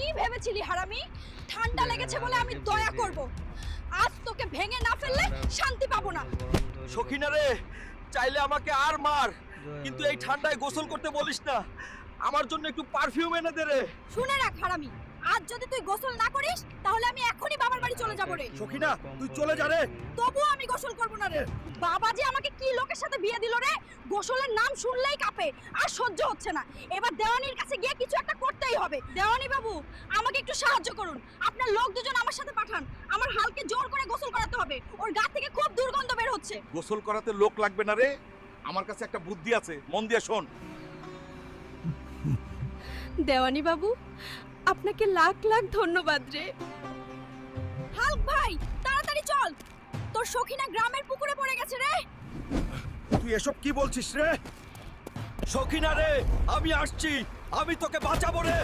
কি ভেবেছিলি হারামি? ঠান্ডা লেগেছে বলে আমি দয়া করব। আজ তোকে ভেঙে না ফেললে শান্তি পাবো না। সখিনা রে, চাইলে আমাকে আর মার, কিন্তু এই ঠান্ডায় গোসল করতে বলিস না। আমার জন্য একটু পারফিউম এনে দে রে। শুনে রাখ হারামি, আজ যদি তুই গোসল না করিস তাহলে আমি এখনই বাবার বাড়ি চলে যাব রে। সখিনা, তুই চলে যা রে। তবুও আমি গোসল করব না রে। বাবা যে আমাকে কি লোকের সাথে বিয়ে দিল রে, গোসলের নাম শুনলেই কাঁপে, আর সহ্য হচ্ছে না। এবার দেওয়ানির কাছে গিয়ে কিছু একটা করতেই হবে। দেওয়ানি বাবু, আমাকে একটু সাহায্য করুন। আপনার লোক দুজন আমার সাথে পাঠান। আমার হালকে জোর করে গোসল করাতে হবে, ওর গা থেকে খুব দুর্গন্ধ বের হচ্ছে। গোসল করাতে লোক লাগবে না রে, আমার কাছে একটা বুদ্ধি আছে, মন দিয়ে শোন। দেওয়ানি বাবু, আপনাকে লাখ লাখ ধন্যবাদ রে। হাল্ক ভাই, তাড়াতাড়ি চল, তোর সখিনা গ্রামের পুকুরে পড়ে গেছে রে। তুই এসব কি বলছিস রে? সখিনা রে, আমি আসছি, আমি তোকে বাঁচাবো রে।